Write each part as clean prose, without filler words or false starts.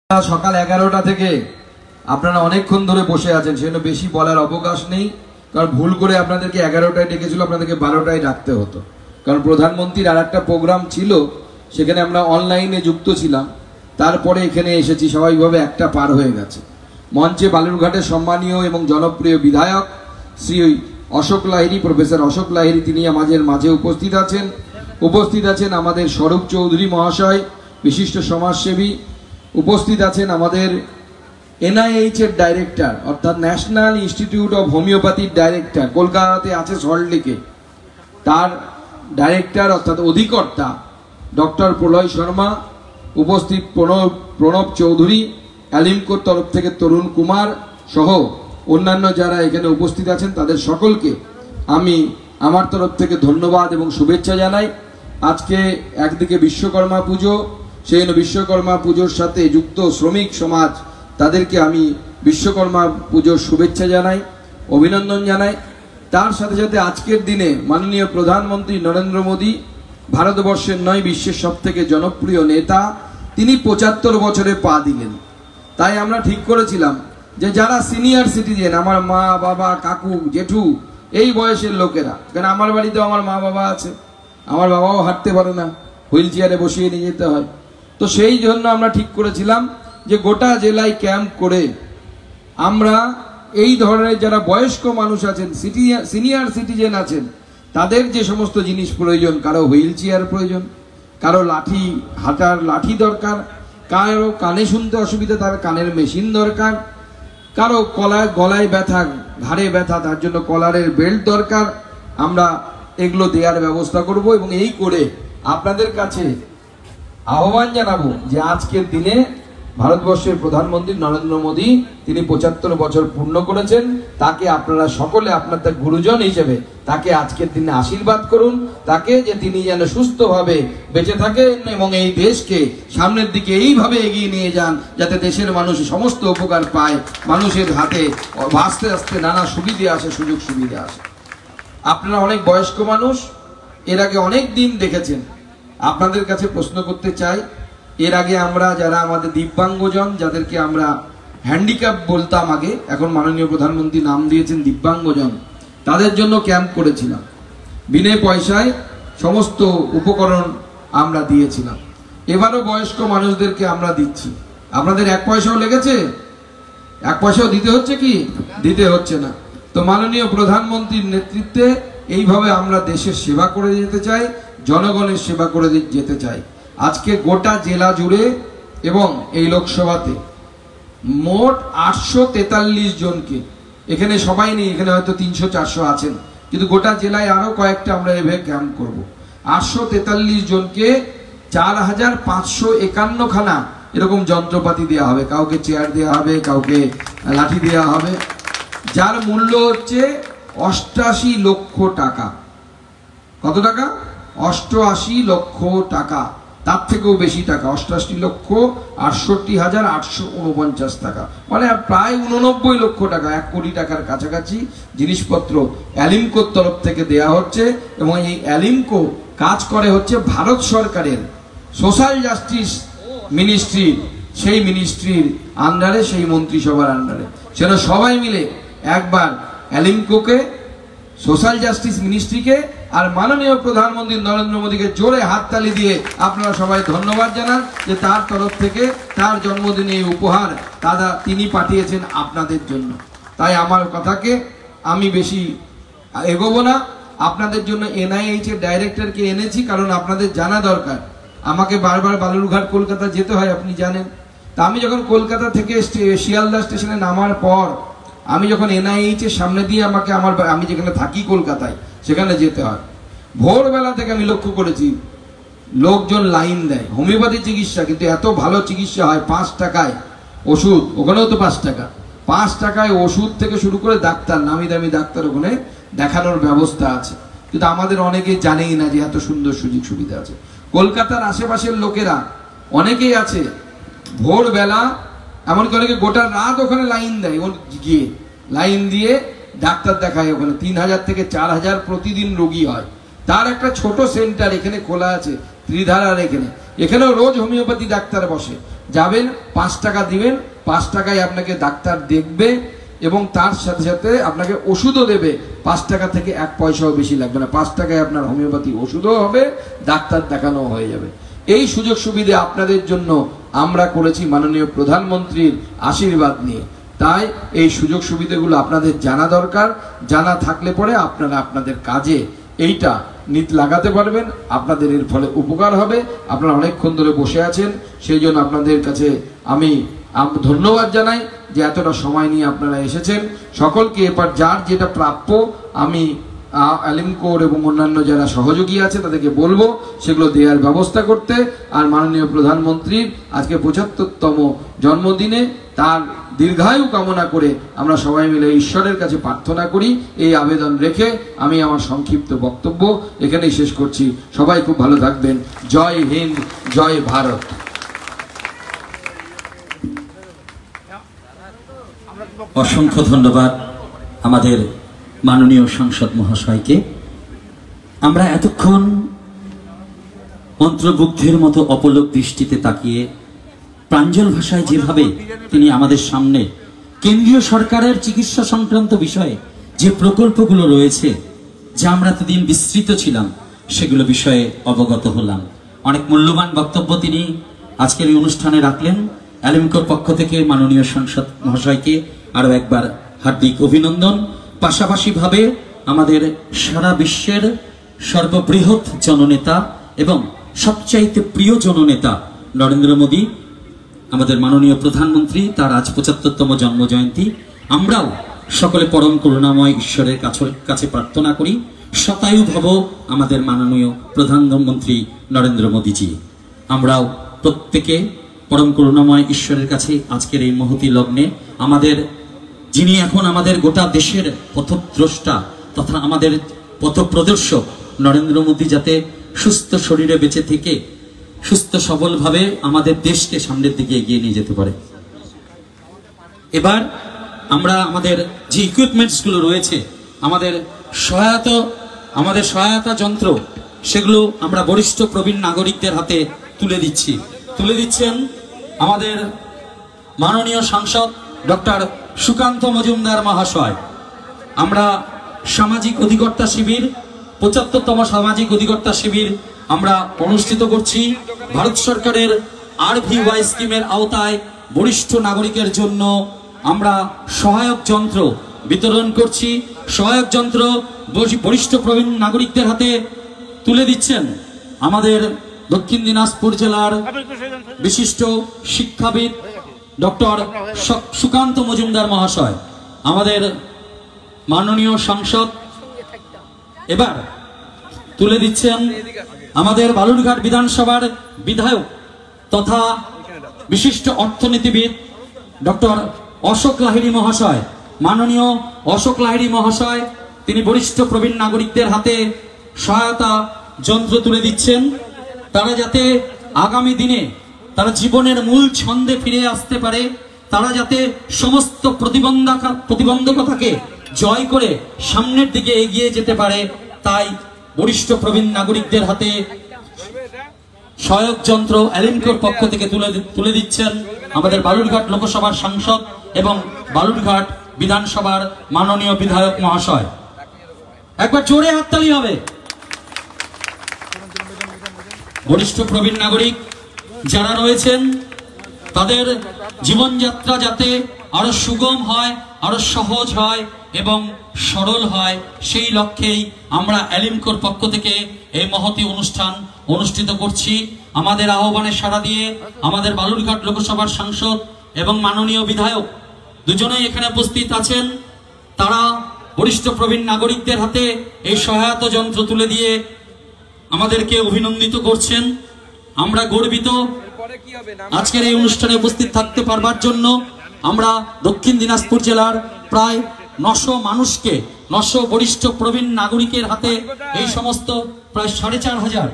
সকাল 11টা থেকে আপনারা অনেকক্ষণ ধরে বসে আছেন, সেজন্য বেশি বলার অবকাশ নেই। কারণ ভুল করে আপনাদেরকে 11টায় ডেকেছিল, আপনাদেরকে 12টায় ডাকতে হতো। কারণ প্রধানমন্ত্রীর আর একটা প্রোগ্রাম ছিল, সেখানে আমরা অনলাইনে যুক্ত ছিলাম। তারপরে এখানে এসেছি, স্বাভাবিকভাবে একটা পার হয়ে গেছে। মঞ্চে বালুরঘাটের সম্মানীয় এবং জনপ্রিয় বিধায়ক শ্রী অশোক লাহিড়ী, প্রফেসর অশোক লাহিড়ী, তিনি আমাদের মাঝে উপস্থিত আছেন। আমাদের স্বরূপ চৌধুরী মহাশয়, বিশিষ্ট সমাজসেবী। উপস্থিত আছেন আমাদের NIH এর ডাইরেক্টর, অর্থাৎ ন্যাশনাল ইনস্টিটিউট অফ হোমিওপ্যাথির ডাইরেক্টর, কলকাতাতে আছে সল্টলেকে। তার ডাইরেক্টর অর্থাৎ অধিকর্তা ডক্টর প্রলয় শর্মা। উপস্থিত প্রণব চৌধুরী, অ্যালিমকোর তরফ থেকে তরুণ কুমার সহ অন্যান্য যারা এখানে উপস্থিত আছেন, তাদের সকলকে আমি আমার তরফ থেকে ধন্যবাদ এবং শুভেচ্ছা জানাই। আজকে একদিকে বিশ্বকর্মা পুজো, সেই বিশ্বকর্মা পুজোর সাথে যুক্ত শ্রমিক সমাজ, তাদেরকে আমি বিশ্বকর্মা পুজোর শুভেচ্ছা জানাই, অভিনন্দন জানাই। তার সাথে সাথে আজকের দিনে মাননীয় প্রধানমন্ত্রী নরেন্দ্র মোদী, ভারতবর্ষের নয় বিশ্বের সবথেকে জনপ্রিয় নেতা, তিনি 75 বছরে পা দিলেন। তাই আমরা ঠিক করেছিলাম যে যারা সিনিয়র সিটিজেন, আমার মা বাবা কাকু জেঠু এই বয়সের লোকেরা, কারণ আমার বাড়িতেও আমার মা বাবা আছে, আমার বাবাও হাঁটতে পারে না, হুইল চেয়ারে বসিয়ে নিয়ে যেতে হয়। তো সেই জন্য আমরা ঠিক করেছিলাম যে গোটা জেলায় ক্যাম্প করে আমরা এই ধরনের যারা বয়স্ক মানুষ আছেন, সিনিয়র সিটিজেন আছেন, তাদের যে সমস্ত জিনিস প্রয়োজন, কারো হুইল চেয়ার প্রয়োজন, কারো লাঠি, হাঁটার লাঠি দরকার, কারো কানে শুনতে অসুবিধা, তার কানের মেশিন দরকার, কারো গলায় ব্যথা, ঘাড়ে ব্যথা, তার জন্য কলারের বেল্ট দরকার, আমরা এগুলো দেওয়ার ব্যবস্থা করব। এবং এই করে আপনাদের কাছে আহ্বান জানাবো যে আজকের দিনে ভারতবর্ষের প্রধানমন্ত্রী নরেন্দ্র মোদী, তিনি 75 বছর পূর্ণ করেছেন। তাকে আপনারা সকলে আপনাদের গুরুজন হিসেবে তাকে আজকের দিনে আশীর্বাদ করুন, তাকে যে তিনি যেন সুস্থভাবে বেঁচে থাকেন এবং এই দেশকে সামনের দিকে এইভাবে এগিয়ে নিয়ে যান, যাতে দেশের মানুষ সমস্ত উপকার পায়, মানুষের হাতে আস্তে আস্তে নানা সুবিধে আসে, সুযোগ সুবিধা আসে। আপনারা অনেক বয়স্ক মানুষ, এর আগে অনেক দিন দেখেছেন। আপনাদের কাছে প্রশ্ন করতে চাই, এর আগে আমরা যারা আমাদের দিব্যাঙ্গজন, যাদেরকে আমরা হ্যান্ডিক্যাপ বলতাম আগে, এখন মাননীয় প্রধানমন্ত্রী নাম দিয়েছেন দিব্যাঙ্গজন, তাদের জন্য ক্যাম্প করেছিলাম। বিনা পয়সায় সমস্ত উপকরণ আমরা দিয়েছিলাম। এবারও বয়স্ক মানুষদেরকে আমরা দিচ্ছি। আপনাদের 1 পয়সাও লেগেছে? 1 পয়সাও দিতে হচ্ছে কি? দিতে হচ্ছে না। তো মাননীয় প্রধানমন্ত্রীর নেতৃত্বে এইভাবে আমরা দেশের সেবা করে যেতে চাই, জনগণের সেবা করে যেতে চাই। আজকে গোটা জেলা জুড়ে এবং এই লোকসভাতে মোট 843 জনকে, এখানে সবাই নেই, এখানে হয়তো 300-400 আছেন, কিন্তু গোটা জেলায় আরো কয়েকটা আমরা এভাবে ক্যাম্প করব। 843 জনকে 4551 খানা এরকম যন্ত্রপাতি দেওয়া হবে। কাউকে চেয়ার দেওয়া হবে, কাউকে লাঠি দেওয়া হবে, যার মূল্য হচ্ছে 88 লক্ষ টাকা। কত টাকা? 88 লক্ষ টাকা, তার থেকেও বেশি টাকা, 88,68,849 টাকা, মানে প্রায় 89 লক্ষ টাকা, 1 কোটি টাকার কাছাকাছি জিনিসপত্র অ্যালিমকোর তরফ থেকে দেয়া হচ্ছে। এবং এই অ্যালিমকো কাজ করে হচ্ছে ভারত সরকারের সোশ্যাল জাস্টিস মিনিস্ট্রি, সেই মিনিস্ট্রির আন্ডারে, সেই মন্ত্রিসভার আন্ডারে। সেটা সবাই মিলে একবার অ্যালিমকোকে, সোশ্যাল জাস্টিস মিনিস্ট্রিকে আর মাননীয় প্রধানমন্ত্রী নরেন্দ্র মোদীকে জোরে হাততালি দিয়ে আপনারা সবাই ধন্যবাদ জানান যে তার তরফ থেকে তার জন্মদিনে এই উপহার তিনি পাঠিয়েছেন আপনাদের জন্য। তাই আমার কথাকে আমি বেশি এগোবো না। আপনাদের জন্য NIH এর ডাইরেক্টরকে এনেছি, কারণ আপনাদের জানা দরকার আমাকে বারবার বালুরঘাট কলকাতা যেতে হয়, আপনি জানেন। তা আমি যখন কলকাতা থেকে শিয়ালদা স্টেশনে নামার পর আমি যখন NIH এর সামনে দিয়ে আমি যেখানে থাকি কলকাতায়, সেখানে যেতে হয়। ভোরবেলা থেকে আমি লক্ষ্য করেছি লোকজন লাইন দেয় হোমিওপ্যাথি চিকিৎসা, কিন্তু এত ভালো চিকিৎসা হয়, 5 টাকায় ওষুধ, ওখানেও তো 5 টাকা, 5 টাকায় ওষুধ থেকে শুরু করে ডাক্তার, নামি দামি ডাক্তার ওখানে দেখানোর ব্যবস্থা আছে। কিন্তু আমাদের অনেকেই জানেই না যে এত সুন্দর সুযোগ সুবিধা আছে। কলকাতার আশেপাশের লোকেরা অনেকেই আছে ভোরবেলা, এমনকি অনেকে গোটা রাত ওখানে লাইন দেয়, গিয়ে লাইন দিয়ে ডাক্তার দেখায়। ওখানে 3000 থেকে 4000 প্রতিদিন রোগী হয়। তার একটা ছোট সেন্টার এখানে খোলা আছে ত্রিধারার, এখানেও রোজ হোমিওপ্যাথি ডাক্তার বসে। যাবেন 5 টাকা দিবেন, 5 টাকায় আপনাকে ডাক্তার দেখবে এবং তার সাথে সাথে আপনাকে ওষুধও দেবে। 5 টাকা থেকে 1 পয়সাও বেশি লাগবে না। 5 টাকায় আপনার হোমিওপ্যাথি ওষুধও হবে, ডাক্তার দেখানো হয়ে যাবে। এই সুযোগ সুবিধা আপনাদের জন্য আমরা করেছি মাননীয় প্রধানমন্ত্রীর আশীর্বাদ নিয়ে। তাই এই সুযোগ সুবিধাগুলো আপনাদের জানা দরকার। জানা থাকলে পরে আপনারা আপনাদের কাজে এইটা নিত লাগাতে পারবেন, আপনাদের এর ফলে উপকার হবে। আপনারা অনেকক্ষণ ধরে বসে আছেন, সেই জন্য আপনাদের কাছে আমি ধন্যবাদ জানাই যে এতটা সময় নিয়ে আপনারা এসেছেন। সকলকে এবার যার যেটা প্রাপ্য আমি আলিমকোর এবং অন্যান্য যারা সহযোগী আছে তাদেরকে বলবো সেগুলো দেওয়ার ব্যবস্থা করতে। আর মাননীয় প্রধানমন্ত্রীর আজকে 75তম জন্মদিনে তার দীর্ঘায়ু কামনা করে আমরা সবাই মিলে ঈশ্বরের কাছে প্রার্থনা করি। এই আবেদন রেখে আমি আমার সংক্ষিপ্ত বক্তব্য এখানেই শেষ করছি। সবাই খুব ভালো থাকবেন। জয় হিন্দ, জয় ভারত। অসংখ্য ধন্যবাদ আমাদের মাননীয় সাংসদ মহাশয়কে। আমরা এতক্ষণ মন্ত্রমুগ্ধের মতো অপলক দৃষ্টিতে তাকিয়ে প্রাঞ্জল ভাষায় যেভাবে তিনি আমাদের সামনে কেন্দ্রীয় সরকারের চিকিৎসা সংক্রান্ত বিষয়ে যে প্রকল্পগুলো রয়েছে, যা আমরা এতদিন বিস্তৃত ছিলাম, সেগুলো বিষয়ে অবগত হলাম। অনেক মূল্যবান বক্তব্য তিনি আজকের এই অনুষ্ঠানে রাখলেন। আলিমকোর পক্ষ থেকে মাননীয় সাংসদ মহাশয়কে আরো একবার হার্দিক অভিনন্দন। পাশাপাশি ভাবে আমাদের সারা বিশ্বের সর্ববৃহৎ জননেতা এবং সবচাইতে প্রিয় জননেতা নরেন্দ্র মোদী, আমাদের মাননীয় প্রধানমন্ত্রী, তার আজ 75তম জন্মজয়ন্তী। আমরাও সকলে পরম করুণাময় ঈশ্বরের কাছে প্রার্থনা করি শতায়ু ভব আমাদের মাননীয় প্রধানমন্ত্রী নরেন্দ্র মোদীজি। আমরাও প্রত্যেকে পরম করুণাময় ঈশ্বরের কাছে আজকের এই মহতী লগ্নে আমাদের যিনি এখন আমাদের গোটা দেশের পথদ্রষ্টা তথা আমাদের পথপ্রদর্শক নরেন্দ্র মোদী যাতে সুস্থ শরীরে বেঁচে থেকে সুস্থ সবলভাবে আমাদের দেশকে সামনের দিকে এগিয়ে নিয়ে যেতে পারে। এবার আমরা আমাদের যে ইকুইপমেন্টস গুলো রয়েছে, আমাদের সহায়তা যন্ত্র, সেগুলো আমরা বরিষ্ঠ প্রবীণ নাগরিকদের হাতে তুলে দিচ্ছেন আমাদের মাননীয় সাংসদ ডক্টর সুকান্ত মজুমদার মহাশয়। আমরা সামাজিক অধিকর্তা শিবির 75তম সামাজিক অধিকর্তা শিবির আমরা অনুষ্ঠিত করছি। ভারত সরকারের RVY স্কিমের আওতায় বরিষ্ঠ নাগরিকের জন্য আমরা সহায়ক যন্ত্র বিতরণ করছি। সহায়ক যন্ত্র বরিষ্ঠ প্রবীণ নাগরিকদের হাতে তুলে দিচ্ছেন আমাদের দক্ষিণ দিনাজপুর জেলার বিশিষ্ট শিক্ষাবিদ ডক্টর সুকান্ত মজুমদার মহাশয়, আমাদের মাননীয় সাংসদ। এবার তুলে দিচ্ছেন আমাদের বালুরঘাট বিধানসভার বিধায়ক তথা বিশিষ্ট অর্থনীতিবিদ ডক্টর অশোক লাহিড়ী মহাশয়। মাননীয় অশোক লাহিড়ী মহাশয় তিনি বরিষ্ঠ প্রবীণ নাগরিকদের হাতে সহায়তা যন্ত্র তুলে দিচ্ছেন, তারা যাতে আগামী দিনে তারা জীবনের মূল ছন্দে ফিরে আসতে পারে, তারা যাতে সমস্ত প্রতিবন্ধকতাকে জয় করে সামনের দিকে এগিয়ে যেতে পারে। তাই বরিষ্ঠ প্রবীণ নাগরিকদের হাতে সহায়ক যন্ত্র আলিমকোর পক্ষ থেকে তুলে দিচ্ছেন আমাদের বালুরঘাট লোকসভার সাংসদ এবং বালুরঘাট বিধানসভার মাননীয় বিধায়ক মহাশয়। একবার জোরে হাততালি হবে। বরিষ্ঠ প্রবীণ নাগরিক যারা রয়েছেন তাদের জীবনযাত্রা যাতে আরো সুগম হয়, আরো সহজ হয় এবং সরল হয়, সেই লক্ষ্যেই আমরা আলিমকোর পক্ষ থেকে এই মহতী অনুষ্ঠান অনুষ্ঠিত করছি। আমাদের আহ্বানে সাড়া দিয়ে আমাদের বালুরঘাট লোকসভার সাংসদ এবং মাননীয় বিধায়ক দুজনেই এখানে উপস্থিত আছেন। তারা বরিষ্ঠ প্রবীণ নাগরিকদের হাতে এই সহায়তা যন্ত্র তুলে দিয়ে আমাদেরকে অভিনন্দিত করছেন। আমরা গর্বিত আজকের এই অনুষ্ঠানে উপস্থিত থাকতে পারবার জন্য। আমরা দক্ষিণ দিনাজপুর জেলার প্রায় 900 মানুষকে, 900 বরিষ্ঠ প্রবীণ নাগরিকের হাতে এই সমস্ত প্রায় 4500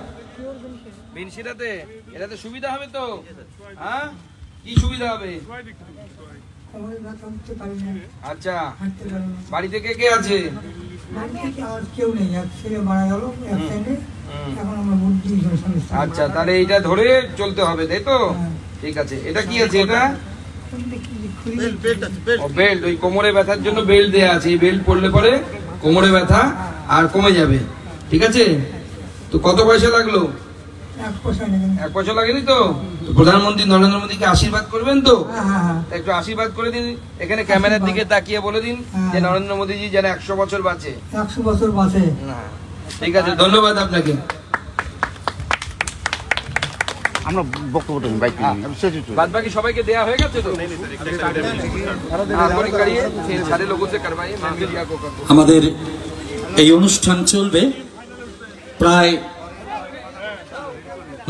এটাতে সুবিধা হবে তো? হ্যাঁ, কি সুবিধা হবে? আচ্ছা, বাড়িতে কে কে আছে? কেউ নেই, এক ছেলে মারা গেল, এখন আমরা বুদ্ধি। আচ্ছা, তাহলে এইটা ধরে চলতে হবে, তাই তো? ঠিক আছে, এটা কি আছে? এটা খুলে বেল্ট, ওই কোমরে ব্যথার জন্য বেল্ট দেয়া আছে। এই বেল্ট পরলে পরে কোমরে ব্যথা আর কমে যাবে। ঠিক আছে, তো কত পয়সা লাগলো? 1 পয়সা নেবেন। 1 পয়সা লাগেনি তো? তো প্রধানমন্ত্রী নরেন্দ্র মোদীকে আশীর্বাদ করবেন তো? হ্যাঁ। একটু আশীর্বাদ করে দিন, এখানে ক্যামেরার দিকে তাকিয়ে বলে দিন যে নরেন্দ্র মোদীজি যেন 100 বছর বাঁচে। 100 বছর বাঁচে। ঠিক আছে, ধন্যবাদ আপনাকে। আমরা বক্তব্য দেন বাইক বাদ বাকি সবাইকে দেয়া হয়ে গেছে তো? সারে লোগোं से करवाइए, मैं मीडिया को कर दूं। আমাদের এই অনুষ্ঠান চলবে প্রায়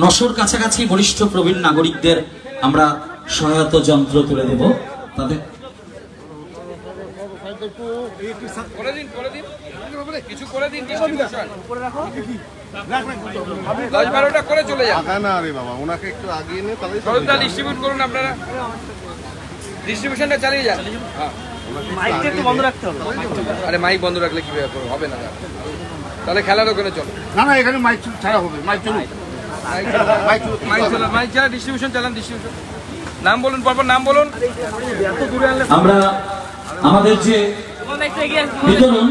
900-র কাছাকাছি বরিষ্ঠ প্রবীণ নাগরিকদের আমরা সহায়তা যন্ত্র তুলে দেব তাদের। করে দিন কিছু করে দিন, ডিস্ট্রিবিউশন 10-12টা করে চলে যান। না রে বাবা, ওনাকে একটু আগিয়ে নিয়ে তাহলে সরকার ডিস্ট্রিবিউট করুন, আপনারা ডিস্ট্রিবিউশনটা চালিয়ে যান। মাইকটা একটু বন্ধ রাখতে হবে। আরে মাইক বন্ধ রাখলে কি হবে না, তাহলে খেলার ওখানে চলো। না এখানে মাইক ছাড়া হবে, মাইক চলুক, মাইক ছাড়া ডিস্ট্রিবিউশন চালান। ডিস্ট্রিবিউশন নাম বলুন, পরপর নাম বলুন। আমরা আমাদের যে বিতরণ,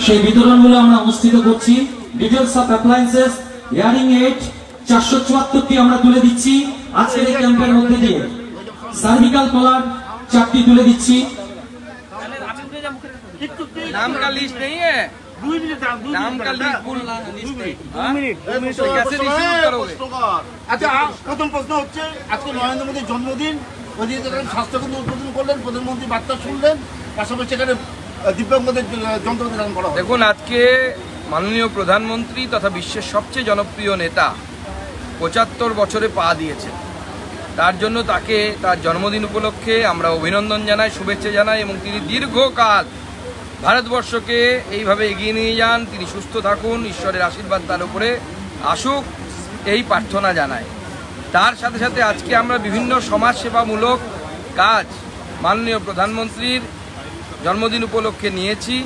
সেই বিতরণগুলো আমরা অনুষ্ঠিত করছি। Details of appliances, hearing aid 474টি আমরা তুলে দিচ্ছি আজকের এই ক্যাম্পের মধ্যে দিয়ে। সার্ভিক্যাল কলার 4টি তুলে দিচ্ছি। नाम का लिस्ट नहीं है, 2 মিনিট नाम का लिस्ट फुल लिस्ट नहीं। 2 মিনিট तो कैसे डिस्ट्रीब्यूट करोगे? আচ্ছা, প্রথম প্রশ্ন হচ্ছে, আজকে নরেন্দ্র মোদীর জন্মদিন, ওইদিকে স্বাস্থ্যকেন্দ্র উদ্বোধন করলেন, প্রধানমন্ত্রী বার্তা শুনলেন, পাশাপাশি এখানে দিব্যাঙ্গদের যন্ত্র বিতরণ করা হবে। দেখুন, আজকে মাননীয় প্রধানমন্ত্রী তথা বিশ্বের সবচেয়ে জনপ্রিয় নেতা 75 বছরে পা দিয়েছে। তার জন্য তাকে তার জন্মদিন উপলক্ষে আমরা অভিনন্দন জানাই, শুভেচ্ছা জানাই, এবং তিনি দীর্ঘকাল ভারতবর্ষকে এইভাবে এগিয়ে নিয়ে যান, তিনি সুস্থ থাকুন, ঈশ্বরের আশীর্বাদ তার উপরে আসুক, এই প্রার্থনা জানাই। তার সাথে সাথে আজকে আমরা বিভিন্ন সমাজসেবামূলক কাজ মাননীয় প্রধানমন্ত্রীর জন্মদিন উপলক্ষে নিয়েছি।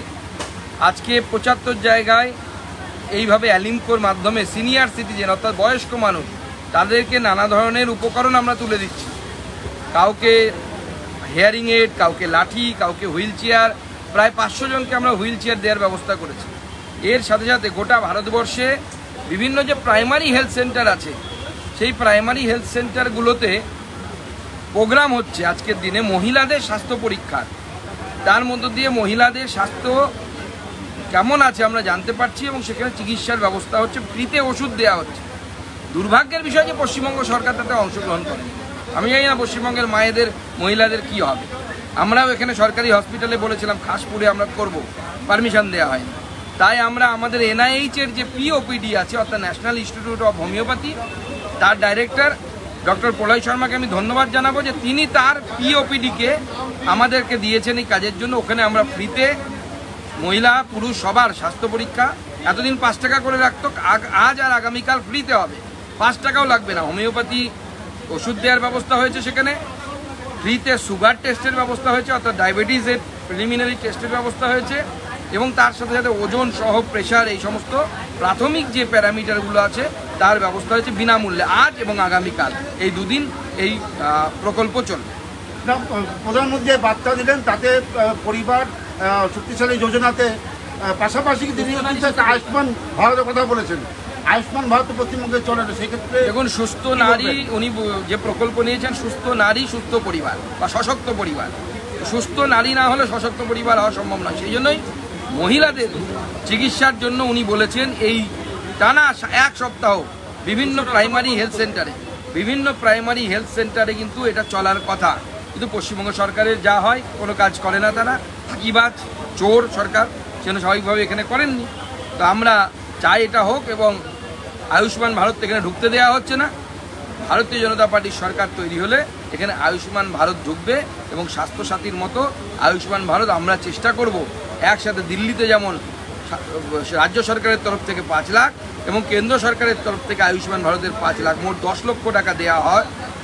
আজকে 75 জায়গায় এইভাবে অ্যালিমকোর মাধ্যমে সিনিয়র সিটিজেন অর্থাৎ বয়স্ক মানুষ তাদেরকে নানা ধরনের উপকরণ আমরা তুলে দিচ্ছি। কাউকে হিয়ারিং এইড, কাউকে লাঠি, কাউকে হুইল চেয়ার, প্রায় 500 জনকে আমরা হুইল চেয়ার দেওয়ার ব্যবস্থা করেছি। এর সাথে সাথে গোটা ভারতবর্ষে বিভিন্ন যে প্রাইমারি হেলথ সেন্টার আছে, সেই প্রাইমারি হেলথ সেন্টারগুলোতে প্রোগ্রাম হচ্ছে আজকের দিনে মহিলাদের স্বাস্থ্য পরীক্ষার। তার মধ্য দিয়ে মহিলাদের স্বাস্থ্য কেমন আছে আমরা জানতে পারছি, এবং সেখানে চিকিৎসার ব্যবস্থা হচ্ছে, ফ্রিতে ওষুধ দেওয়া হচ্ছে। দুর্ভাগ্যের বিষয় যে পশ্চিমবঙ্গ সরকার তাতে অংশগ্রহণ করে। আমি জানি না পশ্চিমবঙ্গের মায়েদের, মহিলাদের কি হবে। আমরাও এখানে সরকারি হসপিটালে বলেছিলাম খাসপুরে আমরা করব, পারমিশন দেওয়া হয়। তাই আমরা আমাদের NIH-এর যে POPD আছে অর্থাৎ ন্যাশনাল ইনস্টিটিউট অফ হোমিওপ্যাথি, তার ডাইরেক্টর ডক্টর প্রলয় শর্মাকে আমি ধন্যবাদ জানাবো যে তিনি তার POPD-কে আমাদেরকে দিয়েছেন এই কাজের জন্য। ওখানে আমরা ফ্রিতে মহিলা পুরুষ সবার স্বাস্থ্য পরীক্ষা, এতদিন 5 টাকা করে রাখতো, আজ আর আগামীকাল ফ্রিতে হবে, 5 টাকাও লাগবে না। হোমিওপ্যাথি ওষুধ দেওয়ার ব্যবস্থা হয়েছে, সেখানে ফ্রিতে সুগার টেস্টের ব্যবস্থা হয়েছে অর্থাৎ ডায়াবেটিসের প্রিলিমিনারি টেস্টের ব্যবস্থা হয়েছে, এবং তার সাথে সাথে ওজন সহ প্রেশার এই সমস্ত প্রাথমিক যে প্যারামিটারগুলো আছে তার ব্যবস্থা হয়েছে বিনামূল্যে। আজ এবং আগামীকাল এই 2 দিন এই প্রকল্প চলবে। প্রধানমন্ত্রী বার্তা দিলেন, তাতে পরিবার শক্তিশালী যোজনাতে পাশাপাশি তিনি একটা আয়ুষ্মান ভারতের কথা বলেছেন। আয়ুষ্মান ভারত পশ্চিমবঙ্গে চলে না, সেক্ষেত্রে দেখুন, সুস্থ নারী, উনি যে প্রকল্প নিয়েছেন সুস্থ নারী সুস্থ পরিবার বা সশক্ত পরিবার। সুস্থ নারী না হলে সশক্ত পরিবার হওয়া সম্ভব নয়। সেই জন্যই মহিলাদের চিকিৎসার জন্য উনি বলেছেন এই টানা 1 সপ্তাহ বিভিন্ন প্রাইমারি হেলথ সেন্টারে কিন্তু এটা চলার কথা। কিন্তু পশ্চিমবঙ্গ সরকারের যা হয়, কোনো কাজ করে না তারা, ফাঁকিবাজ চোর সরকার, সেজন্য স্বাভাবিকভাবে এখানে করেননি। তো আমরা চাই এটা হোক, এবং আয়ুষ্মান ভারত এখানে ঢুকতে দেওয়া হচ্ছে না। ভারতীয় জনতা পার্টির সরকার তৈরি হলে এখানে আয়ুষ্মান ভারত ঢুকবে, এবং স্বাস্থ্যসাথীর মতো আয়ুষ্মান ভারত আমরা চেষ্টা করব একসাথে দিল্লিতে যেমন রাজ্য সরকারের তরফ থেকে 5 লাখ এবং কেন্দ্র সরকারের তরফ থেকে আয়ুষ্মান ভারতের 5 লাখ, মোট 10 লক্ষ টাকা দেওয়া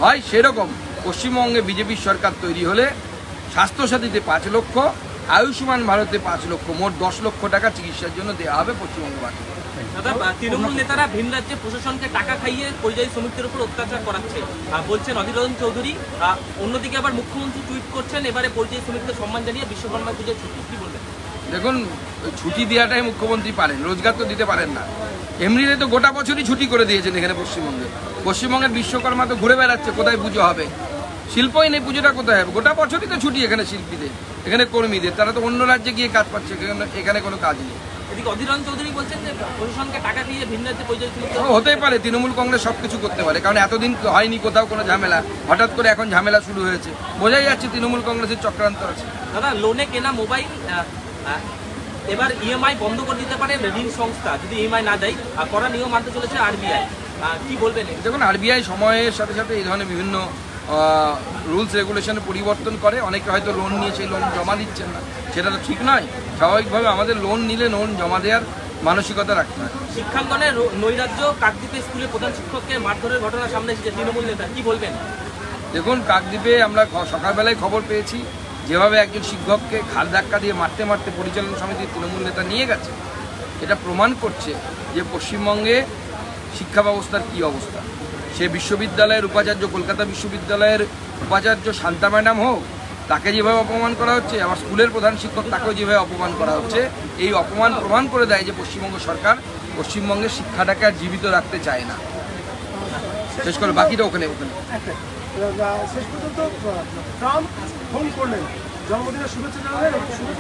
হয়। সেরকম পশ্চিমবঙ্গে বিজেপির সরকার তৈরি হলে স্বাস্থ্যসাথীতে 5 লক্ষ আয়ুষ্মান ভারতে 5 লক্ষ, মোট 10 লক্ষ টাকা চিকিৎসার জন্য দেওয়া হবে পশ্চিমবঙ্গবাসী। দাদা, তৃণমূল নেতারা ভিন রাজ্যে প্রশাসনকে টাকা খাইয়ে পরিযায়ী শ্রমিকদের উপর অত্যাচার করাচ্ছে বলছেন অধীর রঞ্জন চৌধুরী। অন্যদিকে আবার মুখ্যমন্ত্রী টুইট করছেন এবারে পরিযায়ী শ্রমিকদের সম্মান জানিয়ে বিশ্বকর্মা পুজোর ছুটি, কি বলবেন? দেখুন, ছুটি দেওয়াটাই মুখ্যমন্ত্রী পারেন, রোজগার তো দিতে পারেন না। এমনিতে তো গোটা বছরই ছুটি করে দিয়েছেন এখানে পশ্চিমবঙ্গের বিশ্বকর্মা তো ঘুরে বেড়াচ্ছে, কোথায় পুজো হবে, শিল্পই নেই, পুজোটা কোথায় হবে? গোটা বছরই তো ছুটি এখানে শিল্পীদের, এখানে কর্মীদের, তারা তো অন্য রাজ্যে গিয়ে কাজ পাচ্ছে, এখানে কোনো কাজ নেই। এদিকে অধীর রঞ্জন চৌধুরী বলছেন যে প্রশাসনকে টাকা দিয়ে ভিন রাজ্যে পরিযায়ী শ্রমিকদের হতেই পারে, তৃণমূল কংগ্রেস সবকিছু করতে পারে, কারণ এতদিন হয়নি কোথাও কোনো ঝামেলা, হঠাৎ করে এখন ঝামেলা শুরু হয়েছে, বোঝাই যাচ্ছে তৃণমূল কংগ্রেসের চক্রান্ত আছে। দাদা, লোনে কেনা মোবাইল এবার ইএমআই বন্ধ করে দিতে পারে ঋণ সংস্থা যদি ইএমআই না দেয়, কড়া নিয়ম মানতে চলেছে আরবিআই, কি বলবেন? দেখুন, আরবিআই সময়ের সাথে সাথে এই ধরনের বিভিন্ন রুলস রেগুলেশনে পরিবর্তন করে। অনেকে হয়তো লোন নিয়ে সেই লোন জমা দিচ্ছেন না, সেটা তো ঠিক নয়। স্বাভাবিকভাবে আমাদের লোন নিলে লোন জমা দেওয়ার মানসিকতা রাখতে হয়। শিক্ষাঙ্গনের নৈরাজ্য, কাকদ্বীপে স্কুলে প্রধান শিক্ষককে মারধরের ঘটনা সামনে এসেছে তৃণমূল নেতা, কি বলবেন? দেখুন, কাকদ্বীপে আমরা সকালবেলায় খবর পেয়েছি, যেভাবে একজন শিক্ষককে ঘাড় ধাক্কা দিয়ে মারতে মারতে পরিচালনা সমিতির তৃণমূল নেতা নিয়ে গেছে, এটা প্রমাণ করছে যে পশ্চিমবঙ্গে শিক্ষা ব্যবস্থার কী অবস্থা। সে বিশ্ববিদ্যালয়ের উপাচার্য, কলকাতা বিশ্ববিদ্যালয়ের উপাচার্য শান্তা ম্যাডাম হোক, তাকে যেভাবে অপমান করা হচ্ছে, আবার স্কুলের প্রধান শিক্ষক তাকেও যেভাবে অপমান করা হচ্ছে, এই অপমান প্রমাণ করে দেয় যে পশ্চিমবঙ্গ সরকার পশ্চিমবঙ্গের শিক্ষাটাকে আর জীবিত রাখতে চায় না। শেষ করে বাকিটা ওখানে শেষ পর্যন্ত ট্রাম্প ফোন করলেন, জন্মদিনের শুভেচ্ছা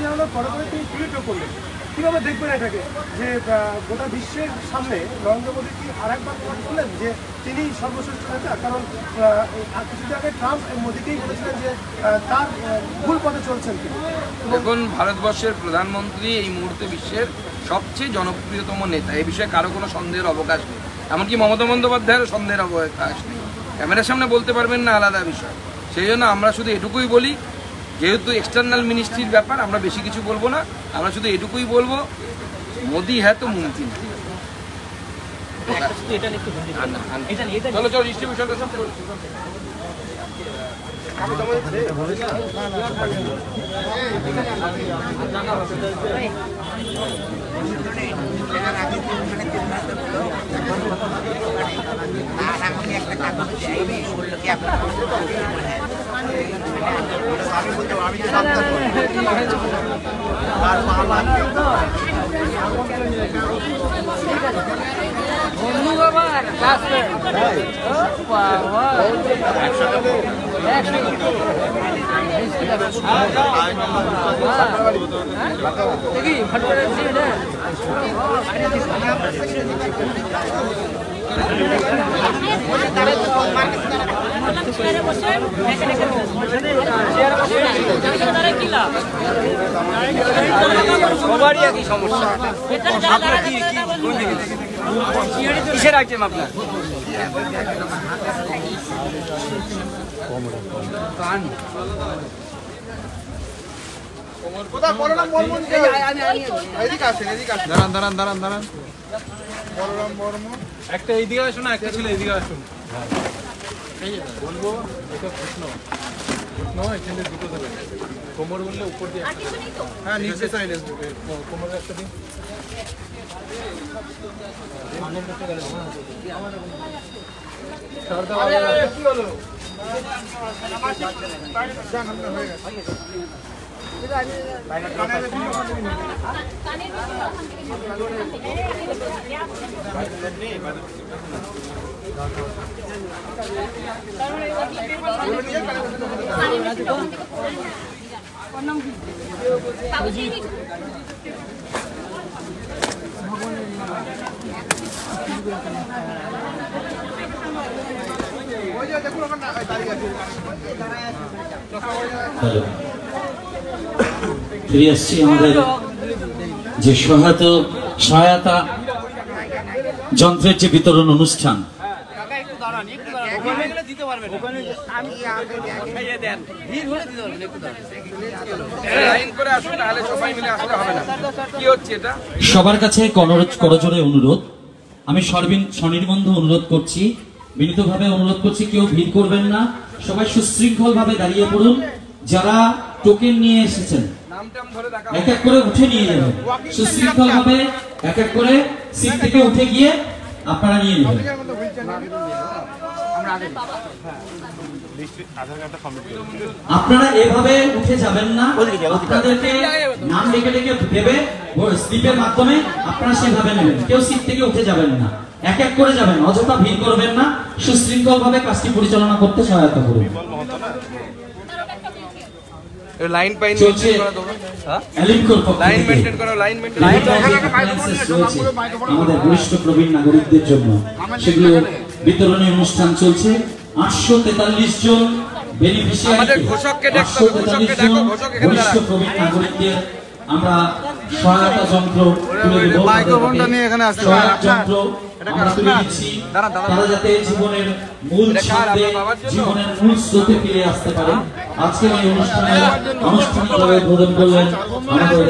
জানানোর পরে তিনি টুইটও করলেন। কীভাবে দেখবেন এটাকে, যে গোটা বিশ্বের সামনে নরেন্দ্র মোদী কি আর একবার প্রমাণ করলেন যে তিনি সর্বশ্রেষ্ঠ নেতা? কারণ কিছুদিন আগে ট্রাম্প মোদীকেই বলেছিলেন যে তার ভুল পথে চলছেন তিনি। দেখুন, ভারতবর্ষের প্রধানমন্ত্রী এই মুহূর্তে বিশ্বের সবচেয়ে জনপ্রিয়তম নেতা, এই বিষয়ে কারো কোনো সন্দেহের অবকাশ নেই। এমনকি মমতা বন্দ্যোপাধ্যায়েরও সন্দেহের অবকাশ নেই। ক্যামেরার সামনে বলতে পারবেন না, আলাদা বিষয়। সেই জন্য আমরা শুধু এটুকুই বলি, যেহেতু এক্সটার্নাল মিনিস্ট্রির ব্যাপার, আমরা বেশি কিছু বলবো না। আমরা শুধু এটুকুই বলবো, মোদি হ্যাঁ তো মুমকিন। চলো চলো, ডিস্ট্রিবিউশনটা সব সবারই একই সমস্যা। কিসের আইটেম আপনার? দাঁড়ান একটা এইদিকে আসুন, একটা ছিল এইদিকে আসুন। বলবো এটা প্রশ্ন এখানে দুটো দেবেন, কোমর বললে উপর দিয়ে, হ্যাঁ নিচে সাইড কোমর একটা দিন। কি হলো? ফিরে আসছি আমাদের যে সহায়তা যন্ত্রের যে বিতরণ অনুষ্ঠান। সবার কাছে করজোড়ে অনুরোধ, আমি স্বনির্বন্ধ অনুরোধ করছি, বিনীতভাবে অনুরোধ করছি, কেউ ভিড় করবেন না, সবাই সুশৃঙ্খল ভাবে দাঁড়িয়ে পড়ুন। যারা টোকেন নিয়ে এসেছেন এক এক করে উঠে নিয়ে যাবেন, সুশৃঙ্খল ভাবে এক এক করে সিট থেকে উঠে গিয়ে আপনারা নিয়ে নেবেন। আপনারা এভাবে উঠে যাবেন না, আপনাদেরকে নাম ডেকে ডেকে দেবে স্লিপের মাধ্যমে, আপনারা সেভাবে নেবেন। কেউ সিট থেকে উঠে যাবেন না, এক এক করে যাবেন, অযথা ভিড় করবেন না, সুশৃঙ্খল ভাবে কাজটি পরিচালনা করতে সহায়তা করুন। লাইন পাইন চলছে লাইন মেইনটেইন করো, লাইন মেইনটেইন আমাদের বরিষ্ঠ প্রবীণ নাগরিকদের জন্য সেগুলো বিতরণী অনুষ্ঠান চলছে। 843 জন বেনিফিশিয়ারি, আমাদের ঘোষককে দেখো, ঘোষককে দেখো, ঘোষক এখানে বরিষ্ঠ প্রবীণ নাগরিকদের আমরা সহায়তা যন্ত্র তুলে দেব। মাইক্রোফোনটা নিয়ে এখানে আসতে সহায়তা যন্ত্র আমরা তুলে দিচ্ছি, তারা যাতে জীবনের মূল ছন্দে, জীবনের মূল স্রোতে ফিরে আসতে পারে। আজকের এই অনুষ্ঠানে আনুষ্ঠানিকভাবে উদ্বোধন করলেন আমাদের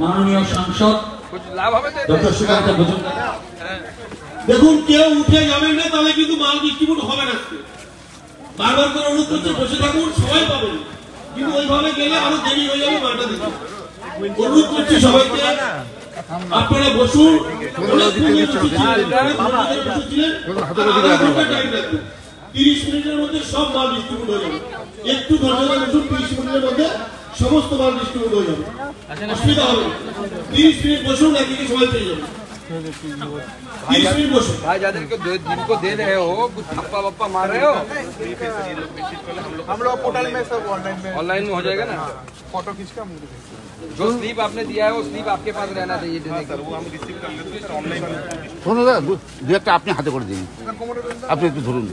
মাননীয় সাংসদ ডক্টর সুকান্ত মজুমদার। দেখুন, কেউ উঠে যাবেন না, তাহলে কিন্তু মাল ডিস্ট্রিবিউট হবে না। বারবার করে অনুরোধ করছে বসে থাকুন, সবাই পাবেন, কিন্তু ওইভাবে গেলে আরো দেরি হয়ে যাবে মালটা দিতে। অনুরোধ করছি সবাইকে, আপনারা বসুন। 30 মিনিটের মধ্যে সব মাল ডিস্ট্রিবিউট হয়ে যাবে। একটু ধৈর্য ধরে বসুন, 30 মিনিটের মধ্যে সমস্ত মাল ডিস্ট্রিবিউট হয়ে যাবে, অসুবিধা হবে। 30 মিনিট বসুন, একদিকে সবাই পেয়ে যাবে। 30 मिनट बसो भाई, जाकर जिनको दे रहे हो कुछ थप्पा वप्पा मार रहे हो। हम लोग पोर्टल में सब ऑनलाइन में हो जाएगा ना। फोटो खींच के हम जो स्लीप आपने दिया है वो स्लीप आपके पास रहना चाहिए देने का। वो हम रिसीव कर लेते हैं ऑनलाइन। শোনো দাদা, দু একটা আপনি হাতে করে দিন, আপনি একটু ধরুন।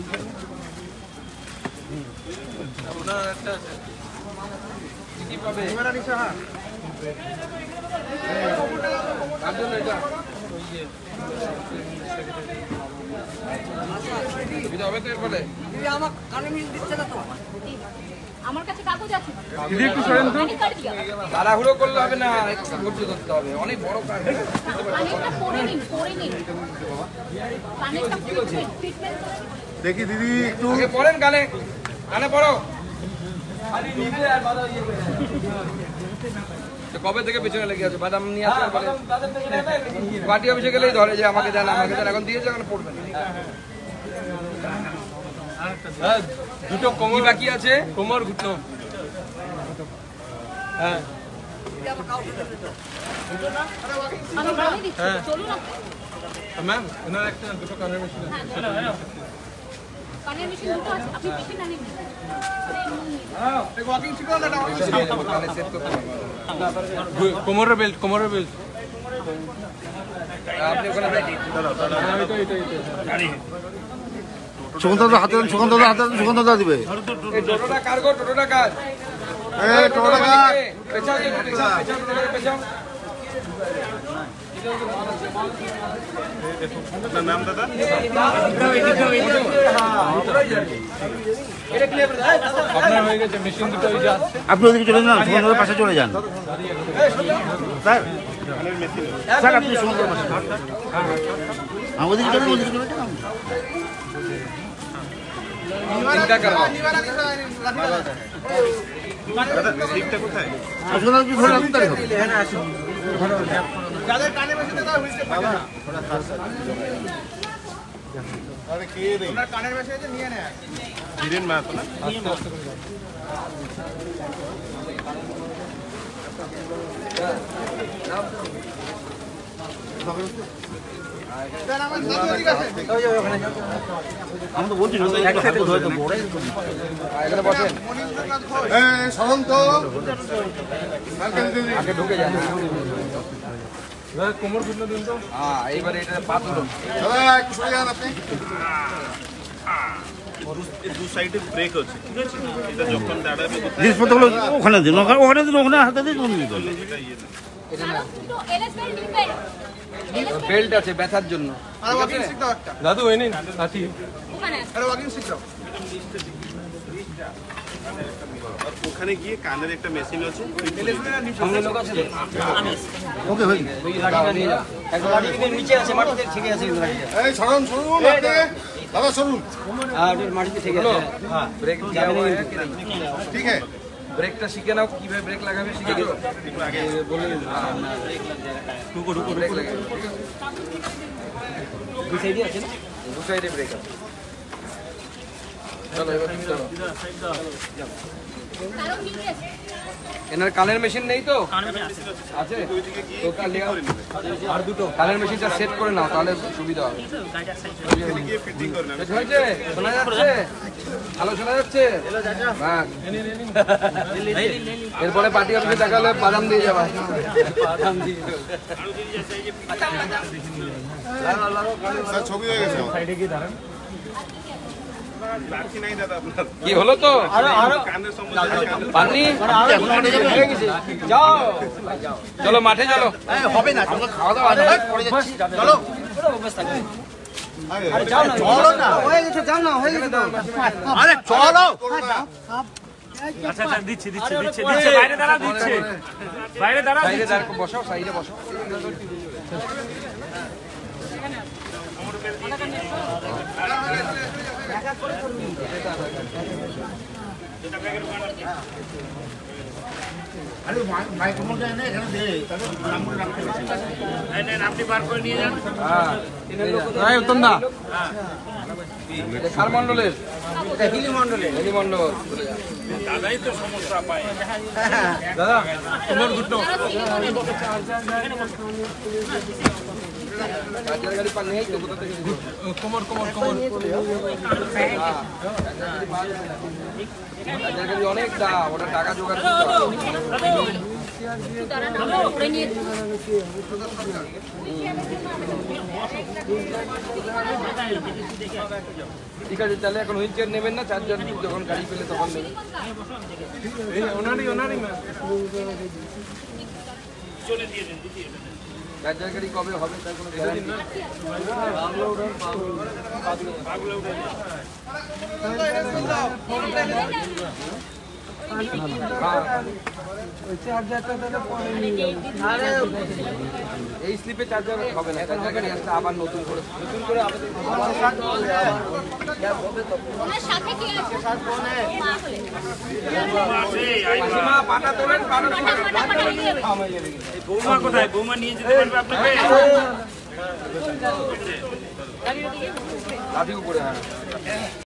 আমার কাছে কাগজ আছে, তাড়াহুড়ো করলে হবে না, একটু ধৈর্য ধরতে হবে, অনেক বড় কাজ। কানেরটা পরে নিন, পরে নিন, কানেরটা ট্রিটমেন্ট দেখি দিদি একটু আগে পড়েন, কানে কানে পড়ো। কবে থেকে পেছনে লেগে আছে, বাদাম নিয়ে আসতে পারে, পার্টি অফিসে গেলেই ধরে যে আমাকে দেন, আমাকে দেন, এখন দিয়েছে, এখন পড়বেন। দুটো কোমর বাকি আছে, কোমর ঘুটনো। হ্যাঁ, আমি বলে দিচ্ছি, চলুন ম্যাম ওনার একটা দুটো কানের মেশিন আছে। কানের মেশিন দুটো আছে, আপনি মেশিন আনেন। ওয়াকিং শিখো না, ওয়াকিং শিখো, কানে সেট করতে হবে। কোমরের বেল্ট, কোমরের বেল্ট আপনি ওখানে রাইট। সুগন্ধ হাতে দেন, সুগন্ধ হাতে দেন, সুগন্ধ দিবে। এই টোটোটা কার গো, টোটোটা কার? এই টোটোটা কার? পেছাও, পেছাও, পেছাও, পেছাও। নাম দাদা আপনার হয়ে গেছে, মেশিন দুটো ওই যে আসছে। আপনি ওদিকে চলে যান, সুগন্ধের পাশে চলে যান স্যার। স্যার আপনি সুগন্ধের পাশে, ওদিকে চলে, ওদিকে চলে যান। চিন্তা করো সুগন্ধ কি ধরে রাখুন, তাই হবে। যাদের কানে মেশিন দাদা হুইলতে পারে না, আরে কে রে ওনার কানের মেশিন আছে, নিয়ে নেয় ধীরেন মা তো না। আমি তো বলছি এখানে বসেন, সরন্ত আগে ঢুকে যান। কোমর ঘুটনো দিন তো। হ্যাঁ, এইবারে এটা পা তুলুন। একটু সরে যান আপনি। দু সাইডে ব্রেক আছে, ঠিক আছে? এটা যখন দাঁড়াবে জিনিসপত্রগুলো ওখানে দিন, ওখানে দিন, ওখানে হাতে দিন। বেল্ট আছে ব্যথার জন্য। দাদু ওই নিন লাঠি, ওয়াকিং শিখ দাও। ওখানে গিয়ে কানের একটা মেশিন আছে, সামনে লোক আছে, ওকে ভাই, নিচে আছে মাটিতে, ঠিক আছে। এই সরুন, সরুন আপনি দাদা, সরুন। মাটিতে ঠিক আছে, হ্যাঁ ব্রেক दिया हुआ है कि नहीं? ठीक है। ব্রেকটা শিখে নাও, কিভাবে ব্রেক লাগাবে শিখেছো? বলে ব্রেক লাগাবে, দু সাইডে ব্রেক আছে। চলো এবার তুমি চলো। এনার কানের মেশিন নেই তো? আছে তো তাহলে আর দুটো কানের মেশিনটা সেট করে নাও, তাহলে সুবিধা হবে। হয়েছে? শোনা যাচ্ছে? ভালো শোনা যাচ্ছে? এরপরে পার্টি অফিসে দেখা হলে বাদাম দিয়ে যাবা। ছবি হয়ে গেছে। কি হলো তো? পাননি? চলো মাঠে চলো। হবে না, খাওয়া দাওয়া চলো। চলো না, হয়ে গেছে, যাও না, হয়ে গেছে। আরে চলো। আচ্ছা দিচ্ছি বাইরে দাঁড়া, বাইরে দাঁড়া, বসো, সাইডে বসো। আরে মাইক্রোফোনটা এনে এখানে দে, তাহলে নাম্বার রাখতে হবে। আপনি বার করে নিয়ে যান। হ্যাঁ উত্তম দা, কার মন্ডলের? হিলি মন্ডল। দাদাই তো সমস্যা পায়। দাদা তোমার গুটো গাড়ি পার নেই তো, কোথা থেকে কোমর অনেক দাম, ওটা টাকা জোগাড় করতে ঠিক আছে। তাহলে এখন হুইল চেয়ার নেবেন না, চার্জার যখন গাড়ি পেলে তখন নেবেন। চার্জার গাড়ি কবে হবে তার কোনো গ্যারান্টি নেই। এই স্লিপে চার্জার হবে না, চার্জার গাড়ি আসলে আবার নতুন করে পাটা তোলেন, বৌমা কোথায়? বৌমা নিয়ে যেতে পারবে আপনাকে? লাঠি উপরে। হ্যাঁ